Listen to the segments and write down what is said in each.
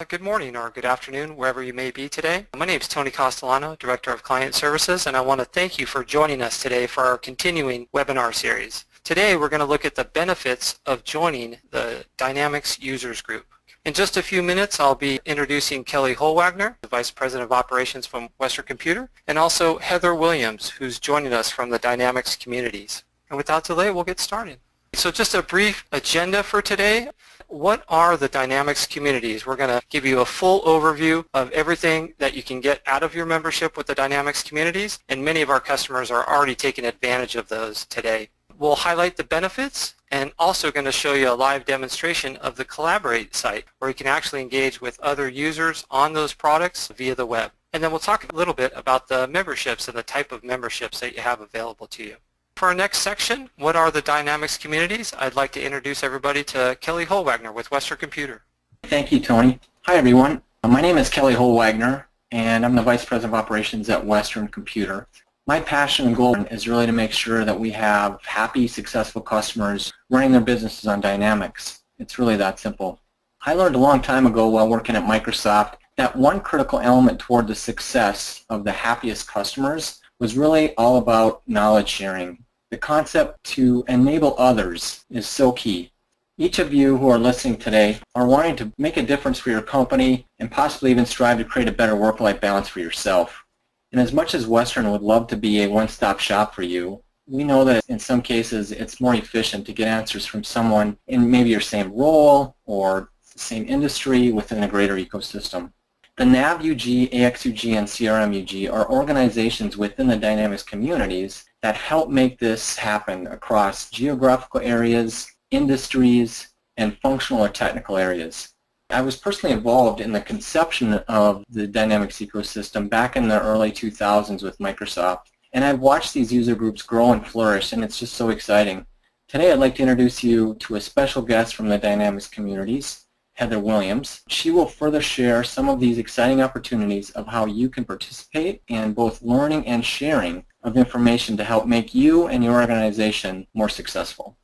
Good morning or good afternoon, wherever you may be today. My name is Tony Castellano, Director of Client Services, and I want to thank you for joining us today for our continuing webinar series. Today we're going to look at the benefits of joining the Dynamics Users Group. In just a few minutes, I'll be introducing Kelly Holwagner, the Vice President of Operations from Western Computer, and also Heather Williams, who's joining us from the Dynamics communities. And without delay, we'll get started. So just a brief agenda for today. What are the Dynamics communities? We're going to give you a full overview of everything that you can get out of your membership with the Dynamics communities, and many of our customers are already taking advantage of those today. We'll highlight the benefits and also going to show you a live demonstration of the Collaborate site where you can actually engage with other users on those products via the web. And then we'll talk a little bit about the memberships and the type of memberships that you have available to you. For our next section, what are the Dynamics communities? I'd like to introduce everybody to Kelly Holwagner with Western Computer. Thank you, Tony. Hi, everyone. My name is Kelly Holwagner, and I'm the Vice President of Operations at Western Computer. My passion and goal is really to make sure that we have happy, successful customers running their businesses on Dynamics. It's really that simple. I learned a long time ago while working at Microsoft that one critical element toward the success of the happiest customers was really all about knowledge sharing. The concept to enable others is so key. Each of you who are listening today are wanting to make a difference for your company and possibly even strive to create a better work-life balance for yourself. And as much as Western would love to be a one-stop shop for you, we know that in some cases it's more efficient to get answers from someone in maybe your same role or the same industry within a greater ecosystem. The NAVUG, AXUG, and CRMUG are organizations within the Dynamics communities that help make this happen across geographical areas, industries, and functional or technical areas. I was personally involved in the conception of the Dynamics ecosystem back in the early 2000s with Microsoft, and I've watched these user groups grow and flourish, and it's just so exciting. Today I'd like to introduce you to a special guest from the Dynamics communities, Heather Williams. She will further share some of these exciting opportunities of how you can participate in both learning and sharing of information to help make you and your organization more successful.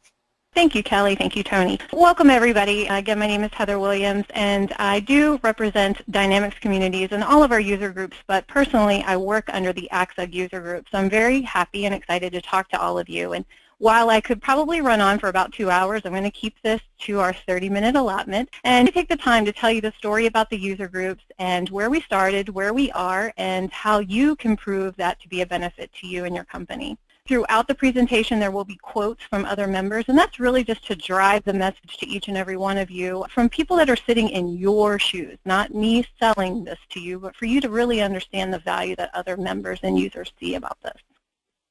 Thank you, Kelly. Thank you, Tony. Welcome, everybody. Again, my name is Heather Williams, and I do represent Dynamics communities and all of our user groups, but personally, I work under the AXUG user group, so I'm very happy and excited to talk to all of you. And while I could probably run on for about 2 hours, I'm going to keep this to our 30-minute allotment and take the time to tell you the story about the user groups and where we started, where we are, and how you can prove that to be a benefit to you and your company. Throughout the presentation, there will be quotes from other members, and that's really just to drive the message to each and every one of you from people that are sitting in your shoes, not me selling this to you, but for you to really understand the value that other members and users see about this.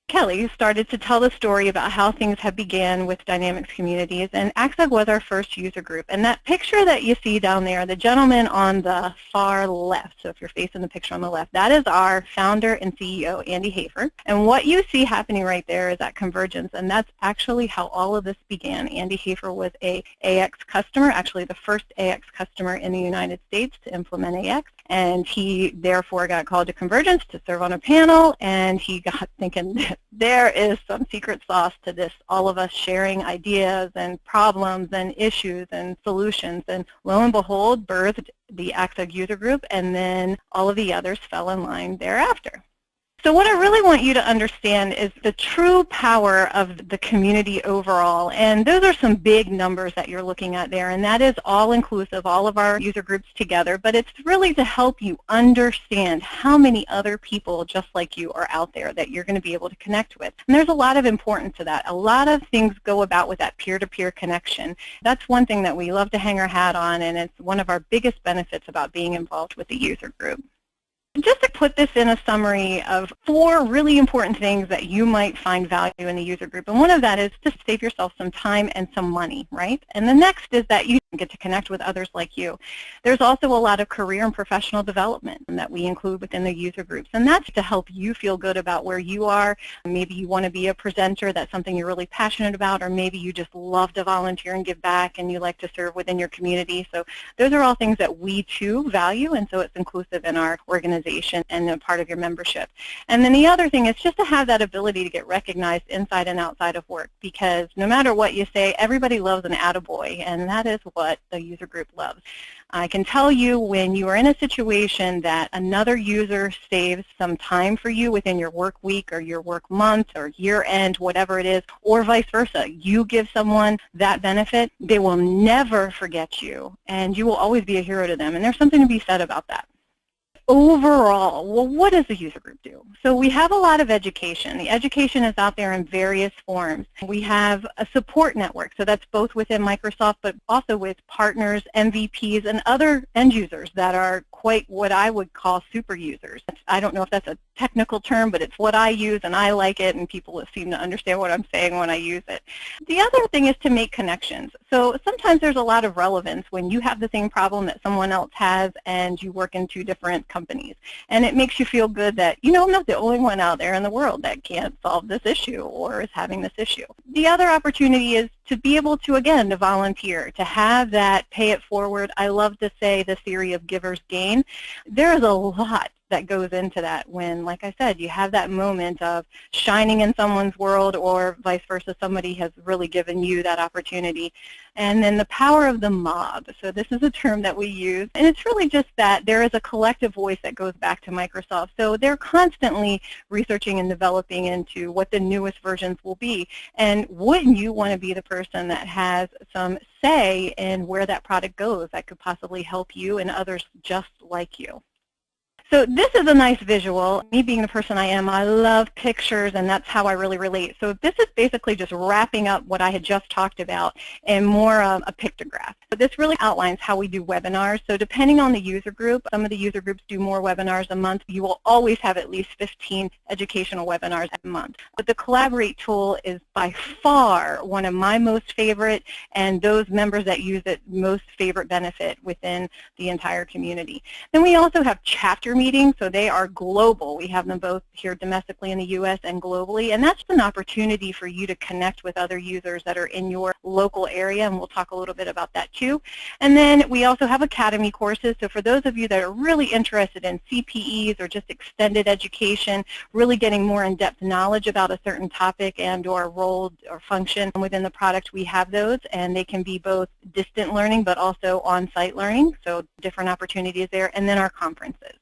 Kelly started to tell the story about how things have began with Dynamics communities, and AXUG was our first user group. And that picture that you see down there, the gentleman on the far left, so if you're facing the picture on the left, that is our founder and CEO, Andy Hafer. And what you see happening right there is that convergence, and that's actually how all of this began. Andy Hafer was a AX customer, actually the first AX customer in the United States to implement AX. And he therefore got called to Convergence to serve on a panel, and he got thinking there is some secret sauce to this, all of us sharing ideas and problems and issues and solutions. And lo and behold, birthed the AXUG user group, and then all of the others fell in line thereafter. So what I really want you to understand is the true power of the community overall, and those are some big numbers that you're looking at there, and that is all-inclusive, all of our user groups together, but it's really to help you understand how many other people just like you are out there that you're going to be able to connect with. And there's a lot of importance to that. A lot of things go about with that peer-to-peer connection. That's one thing that we love to hang our hat on, and it's one of our biggest benefits about being involved with the user group. Just to put this in a summary of 4 really important things that you might find value in the user group, and one of that is to save yourself some time and some money, right? And the next is that you get to connect with others like you. There's also a lot of career and professional development that we include within the user groups, and that's to help you feel good about where you are. Maybe you want to be a presenter, that's something you're really passionate about, or maybe you just love to volunteer and give back and you like to serve within your community. So those are all things that we too value, and so it's inclusive in our organization and a part of your membership. And then the other thing is just to have that ability to get recognized inside and outside of work, because no matter what you say, everybody loves an attaboy, and that is what the user group loves. I can tell you when you are in a situation that another user saves some time for you within your work week or your work month or year end, whatever it is, or vice versa. You give someone that benefit, they will never forget you, and you will always be a hero to them. And there's something to be said about that. Overall, well, what does the user group do? So we have a lot of education. The education is out there in various forms. We have a support network, so that's both within Microsoft, but also with partners, MVPs, and other end users that are quite what I would call super users. I don't know if that's a technical term, but it's what I use, and I like it, and people seem to understand what I'm saying when I use it. The other thing is to make connections. So sometimes there's a lot of relevance when you have the same problem that someone else has and you work in two different companies. And it makes you feel good that, you know, I'm not the only one out there in the world that can't solve this issue or is having this issue. The other opportunity is to be able to, again, to volunteer, to have that pay it forward. I love to say the theory of giver's gain. There is a lot that goes into that when, like I said, you have that moment of shining in someone's world or vice versa, somebody has really given you that opportunity. And then the power of the mob. So this is a term that we use, and it's really just that there is a collective voice that goes back to Microsoft. So they're constantly researching and developing into what the newest versions will be. And wouldn't you want to be the person that has some say in where that product goes that could possibly help you and others just like you? So this is a nice visual. Me being the person I am, I love pictures, and that's how I really relate. So this is basically just wrapping up what I had just talked about in more a pictograph. But this really outlines how we do webinars. So depending on the user group, some of the user groups do more webinars a month. You will always have at least 15 educational webinars a month. But the Collaborate tool is by far one of my most favorite, and those members that use it most favorite benefit within the entire community. Then we also have chapter meetings, so they are global. We have them both here domestically in the U.S. and globally, and that's an opportunity for you to connect with other users that are in your local area, and we'll talk a little bit about that too. And then we also have academy courses, so for those of you that are really interested in CPEs or just extended education, really getting more in-depth knowledge about a certain topic and or role or function within the product, we have those, and they can be both distant learning but also on-site learning, so different opportunities there, and then our conferences.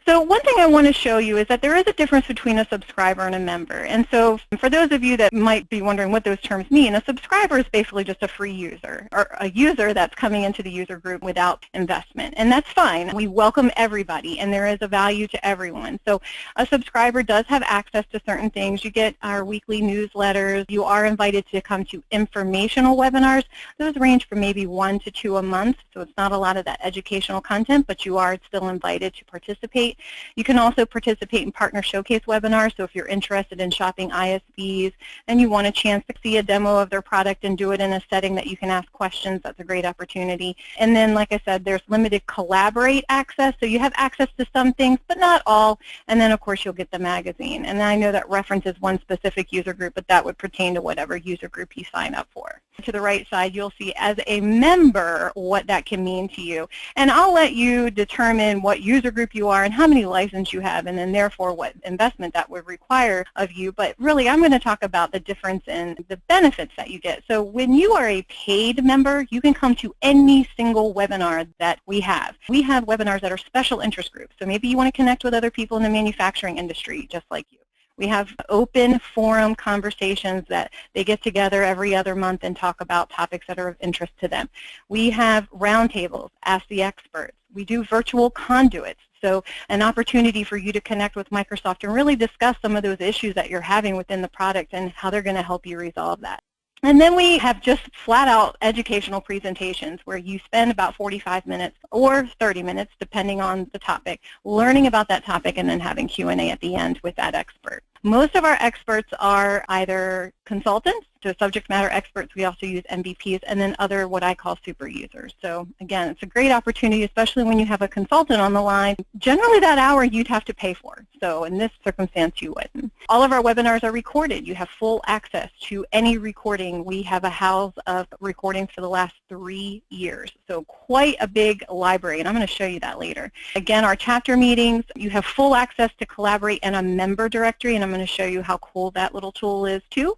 So one thing I want to show you is that there is a difference between a subscriber and a member. And so for those of you that might be wondering what those terms mean, a subscriber is basically just a free user, or a user that's coming into the user group without investment. And that's fine. We welcome everybody, and there is a value to everyone. So a subscriber does have access to certain things. You get our weekly newsletters. You are invited to come to informational webinars. Those range from maybe 1 to 2 a month, so it's not a lot of that educational content, but you are still invited to participate. You can also participate in partner showcase webinars, so if you're interested in shopping ISVs and you want a chance to see a demo of their product and do it in a setting that you can ask questions, that's a great opportunity. And then, like I said, there's limited Collaborate access, so you have access to some things, but not all. And then, of course, you'll get the magazine. And I know that references one specific user group, but that would pertain to whatever user group you sign up for. To the right side, you'll see as a member what that can mean to you. And I'll let you determine what user group you are and how many licenses you have, and then therefore what investment that would require of you. But really, I'm going to talk about the difference in the benefits that you get. So when you are a paid member, you can come to any single webinar that we have. We have webinars that are special interest groups. So maybe you want to connect with other people in the manufacturing industry just like you. We have open forum conversations that they get together every other month and talk about topics that are of interest to them. We have roundtables, Ask the Experts. We do virtual conduits, so an opportunity for you to connect with Microsoft and really discuss some of those issues that you're having within the product and how they're going to help you resolve that. And then we have just flat-out educational presentations where you spend about 45 minutes or 30 minutes, depending on the topic, learning about that topic and then having Q&A at the end with that expert. Most of our experts are either consultants, so subject matter experts. We also use MVPs, and then other what I call super users. So again, it's a great opportunity, especially when you have a consultant on the line. Generally that hour you'd have to pay for, so in this circumstance you wouldn't. All of our webinars are recorded. You have full access to any recording. We have a house of recordings for the last 3 years, so quite a big library, and I'm going to show you that later. Again, our chapter meetings, you have full access to Collaborate and a member directory, and I'm I'm going to show you how cool that little tool is too.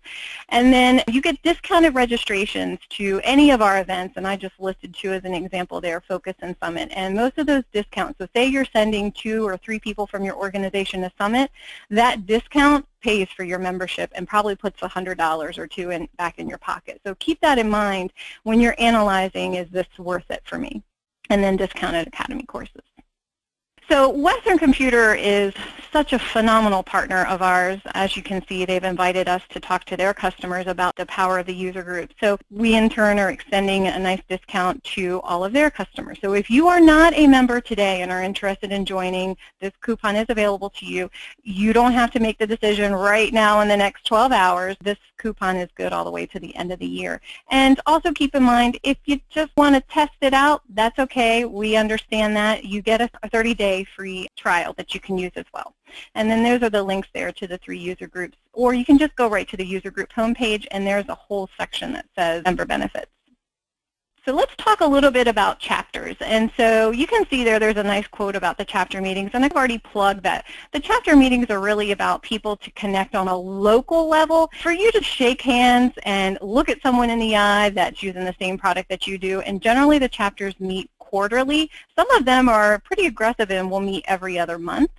And then you get discounted registrations to any of our events, and I just listed 2 as an example there, Focus and Summit. And most of those discounts, so say you're sending 2 or 3 people from your organization to Summit, that discount pays for your membership and probably puts $100 or 2 back in your pocket. So keep that in mind when you're analyzing, is this worth it for me? And then discounted Academy courses. So Western Computer is such a phenomenal partner of ours. As you can see, they've invited us to talk to their customers about the power of the user group. So we in turn are extending a nice discount to all of their customers. So if you are not a member today and are interested in joining, this coupon is available to you. You don't have to make the decision right now in the next 12 hours. This coupon is good all the way to the end of the year. And also keep in mind, if you just want to test it out, that's okay. We understand that. You get a 30-day free trial that you can use as well. And then those are the links there to the 3 user groups. Or you can just go right to the user group homepage, and there's a whole section that says member benefits. So let's talk a little bit about chapters. And so you can see there's a nice quote about the chapter meetings, and I've already plugged that. The chapter meetings are really about people to connect on a local level, for you to shake hands and look at someone in the eye that's using the same product that you do. And generally the chapters meet quarterly. Some of them are pretty aggressive and will meet every other month.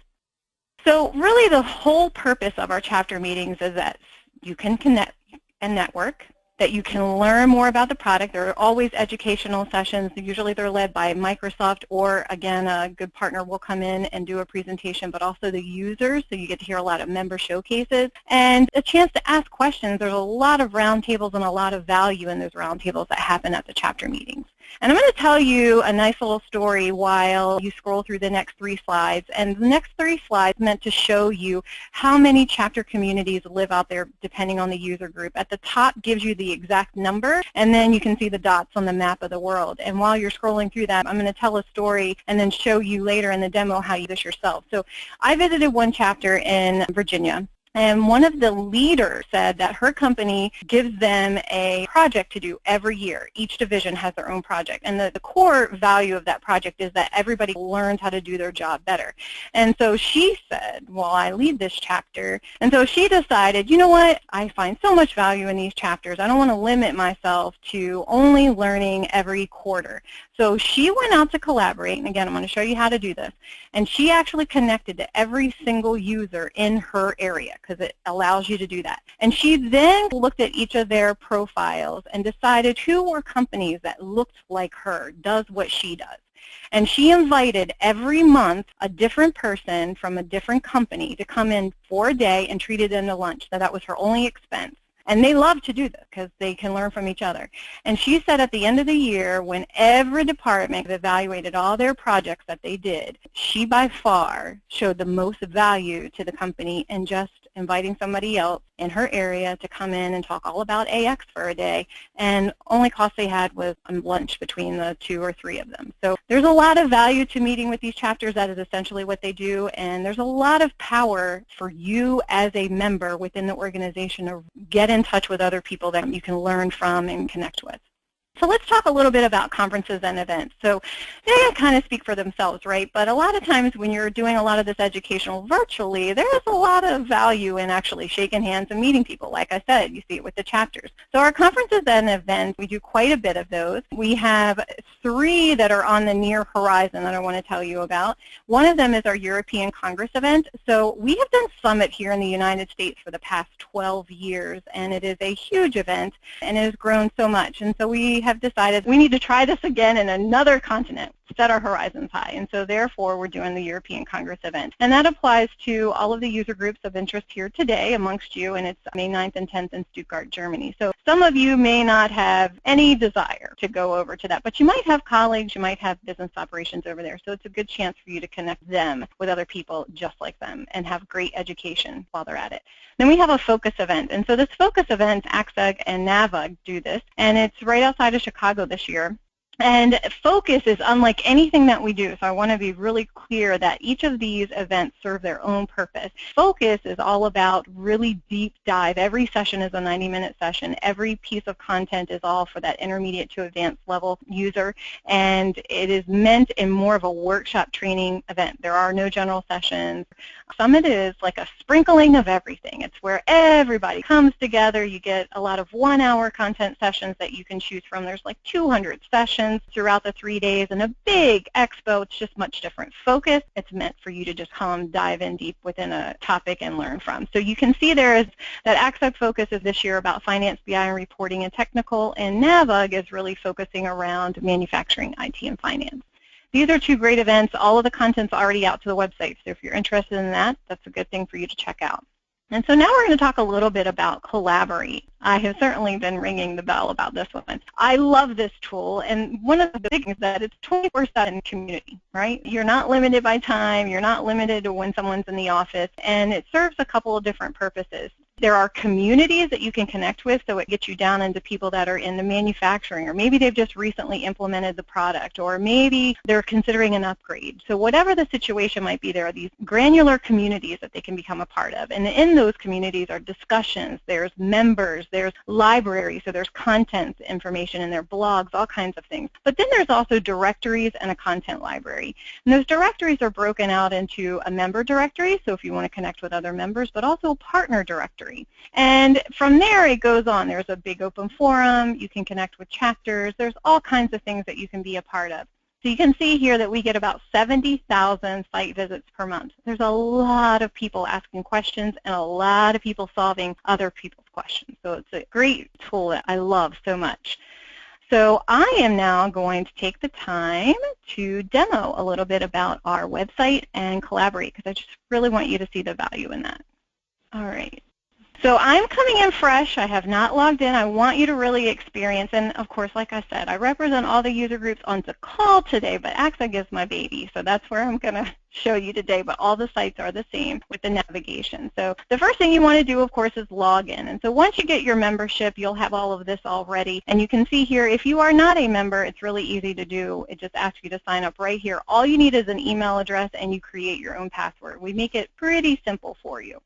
So really the whole purpose of our chapter meetings is that you can connect and network, that you can learn more about the product. There are always educational sessions. Usually they're led by Microsoft, or again, a good partner will come in and do a presentation, but also the users, so you get to hear a lot of member showcases and a chance to ask questions. There's a lot of roundtables and a lot of value in those roundtables that happen at the chapter meetings. And I'm going to tell you a nice little story while you scroll through the next 3 slides. And the next 3 slides meant to show you how many chapter communities live out there depending on the user group. At the top gives you the exact number, and then you can see the dots on the map of the world. And while you're scrolling through that, I'm going to tell a story and then show you later in the demo how you do this yourself. So I visited one chapter in Virginia. And one of the leaders said that her company gives them a project to do every year. Each division has their own project. And the core value of that project is that everybody learns how to do their job better. And so she said, well, I lead this chapter. And so she decided, you know what, I find so much value in these chapters. I don't want to limit myself to only learning every quarter. So she went out to collaborate, and again, I'm going to show you how to do this. And she actually connected to every single user in her area, because it allows you to do that. And she then looked at each of their profiles and decided who were companies that looked like her, does what she does. And she invited every month a different person from a different company to come in for a day and treated them to lunch. So that was her only expense. And they love to do this because they can learn from each other. And she said at the end of the year, when every department evaluated all their projects that they did, she by far showed the most value to the company in just inviting somebody else in her area to come in and talk all about AX for a day, and only cost they had was lunch between the 2 or 3 of them. So there's a lot of value to meeting with these chapters. That is essentially what they do, and there's a lot of power for you as a member within the organization to get in touch with other people that you can learn from and connect with. So let's talk a little bit about conferences and events. So they kind of speak for themselves, right? But a lot of times when you're doing a lot of this educational virtually, there's a lot of value in actually shaking hands and meeting people. Like I said, you see it with the chapters. So our conferences and events, we do quite a bit of those. We have 3 that are on the near horizon that I want to tell you about. One of them is our European Congress event. So we have done Summit here in the United States for the past 12 years, and it is a huge event, and it has grown so much. And so we have decided we need to try this again in another continent, set our horizons high, and so therefore we're doing the European Congress event. And that applies to all of the user groups of interest here today amongst you, and it's May 9th and 10th in Stuttgart, Germany. So some of you may not have any desire to go over to that, but you might have colleagues, you might have business operations over there, so it's a good chance for you to connect them with other people just like them and have great education while they're at it. Then we have a focus event, and so this focus event, AXUG and NAVUG do this, and it's right outside of Chicago this year. And focus is unlike anything that we do, so I want to be really clear that each of these events serve their own purpose. Focus is all about really deep dive. Every session is a 90-minute session. Every piece of content is all for that intermediate to advanced level user, and it is meant in more of a workshop training event. There are no general sessions. Summit is like a sprinkling of everything. It's where everybody comes together. You get a lot of one-hour content sessions that you can choose from. There's like 200 sessions throughout the 3 days, and a big expo. It's just much different focus. It's meant for you to just come dive in deep within a topic and learn from. So you can see there is that ACSUG focus is this year about finance, BI, and reporting and technical, and NAVUG is really focusing around manufacturing, IT, and finance. These are two great events. All of the content's already out to the website, so if you're interested in that, that's a good thing for you to check out. And so now we're going to talk a little bit about Collaborate. I have certainly been ringing the bell about this one. I love this tool, and one of the big things is that it's 24/7 community, right? You're not limited by time. You're not limited to when someone's in the office, and it serves a couple of different purposes. There are communities that you can connect with, so it gets you down into people that are in the manufacturing, or maybe they've just recently implemented the product, or maybe they're considering an upgrade. So whatever the situation might be, there are these granular communities that they can become a part of. And in those communities are discussions, there's members, there's libraries, so there's content information in their blogs, all kinds of things. But then there's also directories and a content library. And those directories are broken out into a member directory, so if you want to connect with other members, but also a partner directory. And from there it goes on. There's a big open forum. You can connect with chapters. There's all kinds of things that you can be a part of. So you can see here that we get about 70,000 site visits per month. There's a lot of people asking questions and a lot of people solving other people's questions. So it's a great tool that I love so much. So I am now going to take the time to demo a little bit about our website and Collaborate, because I just really want you to see the value in that. All right. So I'm coming in fresh. I have not logged in. I want you to really experience, and of course, like I said, I represent all the user groups on the call today, but ACSUG is my baby, so that's where I'm going to show you today, but all the sites are the same with the navigation. So the first thing you want to do, of course, is log in. And so once you get your membership, you'll have all of this already. And you can see here, if you are not a member, it's really easy to do. It just asks you to sign up right here. All you need is an email address, and you create your own password. We make it pretty simple for you.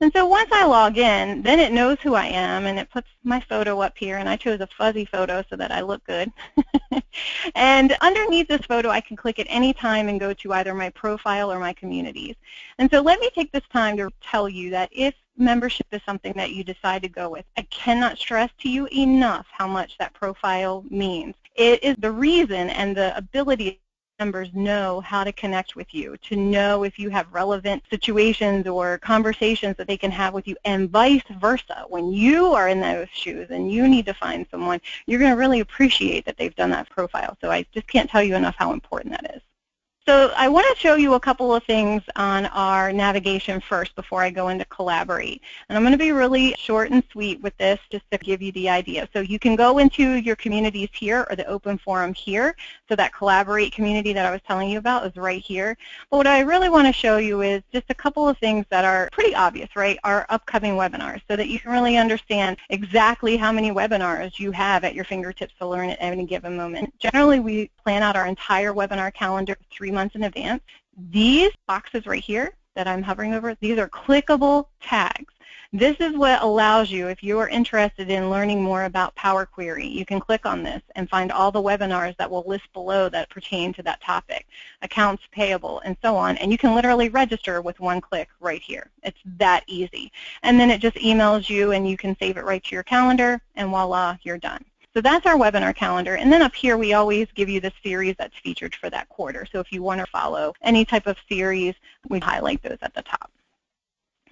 And so once I log in, then it knows who I am, and it puts my photo up here, and I chose a fuzzy photo so that I look good. And underneath this photo, I can click at any time and go to either my profile or my communities. And so let me take this time to tell you that if membership is something that you decide to go with, I cannot stress to you enough how much that profile means. It is the reason and the ability members know how to connect with you, to know if you have relevant situations or conversations that they can have with you, and vice versa. When you are in those shoes and you need to find someone, you're going to really appreciate that they've done that profile. So I just can't tell you enough how important that is. So I want to show you a couple of things on our navigation first before I go into Collaborate. And I'm going to be really short and sweet with this just to give you the idea. So you can go into your communities here or the open forum here. So that Collaborate community that I was telling you about is right here. But what I really want to show you is just a couple of things that are pretty obvious, right? Our upcoming webinars, so that you can really understand exactly how many webinars you have at your fingertips to learn at any given moment. Generally, we plan out our entire webinar calendar 3 months in advance. These boxes right here that I'm hovering over, these are clickable tags. This is what allows you, if you are interested in learning more about Power Query, you can click on this and find all the webinars that will list below that pertain to that topic, accounts payable, and so on. And you can literally register with one click right here. It's that easy. And then it just emails you, and you can save it right to your calendar, and voila, you're done. So that's our webinar calendar. And then up here, we always give you the series that's featured for that quarter. So if you want to follow any type of series, we highlight those at the top.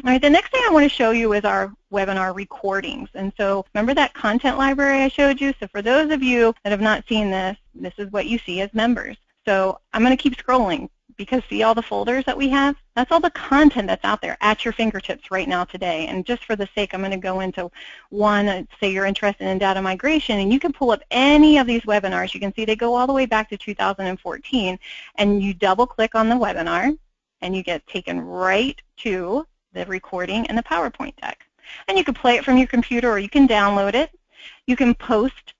All right, the next thing I want to show you is our webinar recordings. And so remember that content library I showed you? So for those of you that have not seen this, this is what you see as members. So I'm going to keep scrolling, because see all the folders that we have? That's all the content that's out there at your fingertips right now today. And just for the sake, I'm going to go into one, say you're interested in data migration, and you can pull up any of these webinars. You can see they go all the way back to 2014, and you double click on the webinar, and you get taken right to the recording and the PowerPoint deck. And you can play it from your computer, or you can download it. You can post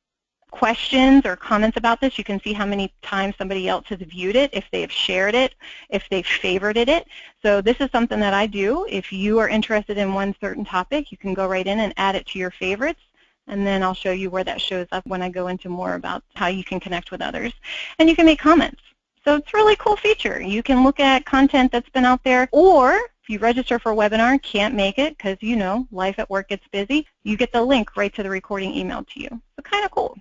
questions or comments about this. You can see how many times somebody else has viewed it, if they have shared it, if they've favorited it. So this is something that I do. If you are interested in one certain topic, you can go right in and add it to your favorites. And then I'll show you where that shows up when I go into more about how you can connect with others. And you can make comments. So it's a really cool feature. You can look at content that's been out there, or if you register for a webinar and can't make it because, you know, life at work gets busy, you get the link right to the recording emailed to you. So kind of cool.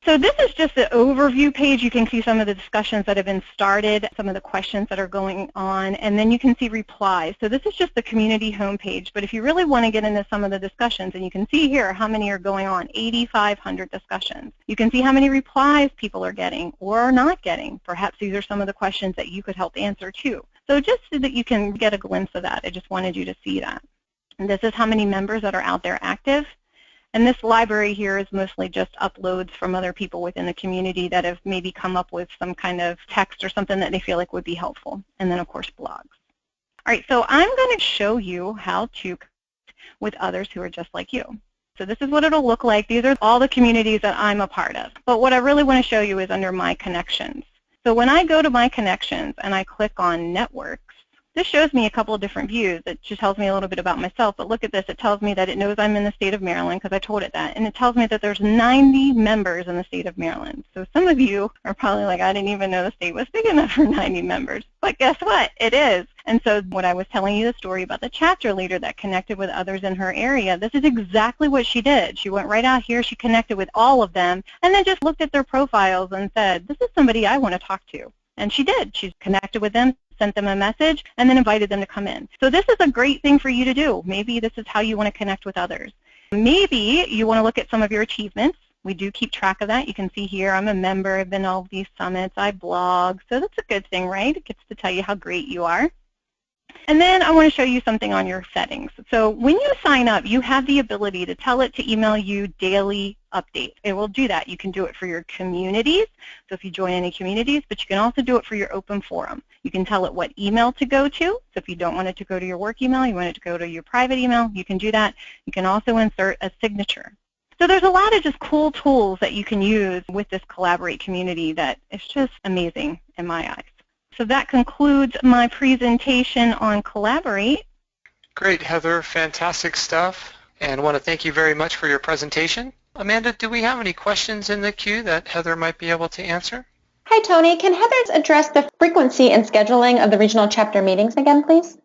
So this is just the overview page. You can see some of the discussions that have been started, some of the questions that are going on, and then you can see replies. So this is just the community homepage, but if you really want to get into some of the discussions, and you can see here how many are going on, 8,500 discussions. You can see how many replies people are getting or are not getting. Perhaps these are some of the questions that you could help answer too. So just so that you can get a glimpse of that, I just wanted you to see that. And this is how many members that are out there active. And this library here is mostly just uploads from other people within the community that have maybe come up with some kind of text or something that they feel like would be helpful. And then, of course, blogs. All right, so I'm going to show you how to connect with others who are just like you. So this is what it'll look like. These are all the communities that I'm a part of. But what I really want to show you is under My Connections. So when I go to My Connections and I click on Networks, this shows me a couple of different views. It just tells me a little bit about myself, but look at this. It tells me that it knows I'm in the state of Maryland because I told it that, and it tells me that there's 90 members in the state of Maryland. So some of you are probably like, I didn't even know the state was big enough for 90 members. But guess what? It is. And so when I was telling you the story about the chapter leader that connected with others in her area, this is exactly what she did. She went right out here, she connected with all of them, and then just looked at their profiles and said, this is somebody I want to talk to. And she did. She connected with them, sent them a message, and then invited them to come in. So this is a great thing for you to do. Maybe this is how you want to connect with others. Maybe you want to look at some of your achievements. We do keep track of that. You can see here I'm a member. I've been to all of these summits. I blog. So that's a good thing, right? It gets to tell you how great you are. And then I want to show you something on your settings. So when you sign up, you have the ability to tell it to email you daily updates. It will do that. You can do it for your communities, so if you join any communities, but you can also do it for your open forum. You can tell it what email to go to. So if you don't want it to go to your work email, you want it to go to your private email, you can do that. You can also insert a signature. So there's a lot of just cool tools that you can use with this Collaborate community that is just amazing in my eyes. So that concludes my presentation on Collaborate. Great, Heather. Fantastic stuff. And I want to thank you very much for your presentation. Amanda, do we have any questions in the queue that Heather might be able to answer? Hi, Tony. Can Heather address the frequency and scheduling of the regional chapter meetings again, please?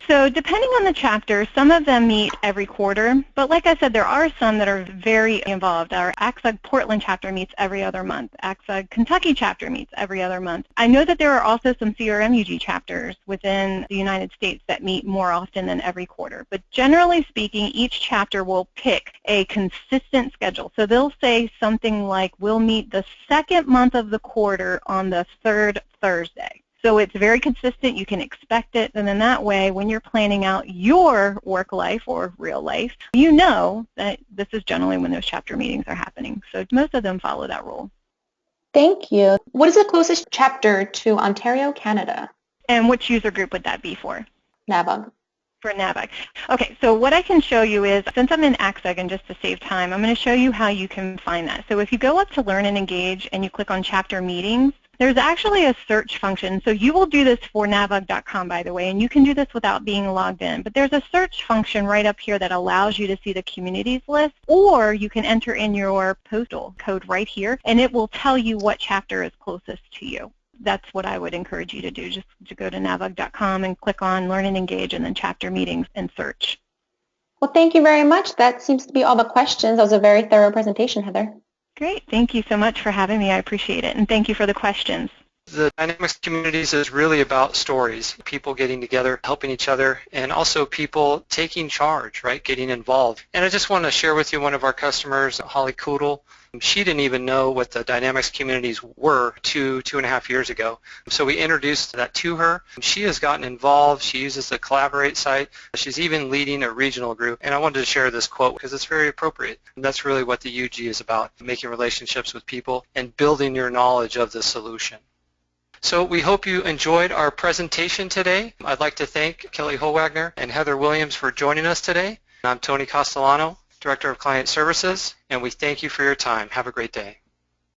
So depending on the chapter, some of them meet every quarter, but like I said, there are some that are very involved. Our ACSUG Portland chapter meets every other month. ACSUG Kentucky chapter meets every other month. I know that there are also some CRMUG chapters within the United States that meet more often than every quarter, but generally speaking, each chapter will pick a consistent schedule. So they'll say something like, we'll meet the second month of the quarter on the third Thursday. So it's very consistent, you can expect it, and then that way, when you're planning out your work life or real life, you know that this is generally when those chapter meetings are happening. So most of them follow that rule. Thank you. What is the closest chapter to Ontario, Canada? And which user group would that be for? NAVUG. For NAVUG. Okay, so what I can show you is, since I'm in ACSUG and just to save time, I'm going to show you how you can find that. So if you go up to Learn and Engage and you click on Chapter Meetings, there's actually a search function. So you will do this for NAVUG.com, by the way, and you can do this without being logged in. But there's a search function right up here that allows you to see the communities list, or you can enter in your postal code right here, and it will tell you what chapter is closest to you. That's what I would encourage you to do, just to go to NAVUG.com and click on Learn and Engage and then Chapter Meetings and search. Well, thank you very much. That seems to be all the questions. That was a very thorough presentation, Heather. Great. Thank you so much for having me. I appreciate it. And thank you for the questions. The Dynamics communities is really about stories, people getting together, helping each other, and also people taking charge, right, getting involved. And I just want to share with you one of our customers, Holly Koodle. She didn't even know what the Dynamics communities were two and a half years ago. So we introduced that to her. She has gotten involved. She uses the Collaborate site. She's even leading a regional group. And I wanted to share this quote because it's very appropriate. And that's really what the UG is about, making relationships with people and building your knowledge of the solution. So we hope you enjoyed our presentation today. I'd like to thank Kelly Holwagner and Heather Williams for joining us today. I'm Tony Castellano. Director of Client Services, and we thank you for your time. Have a great day.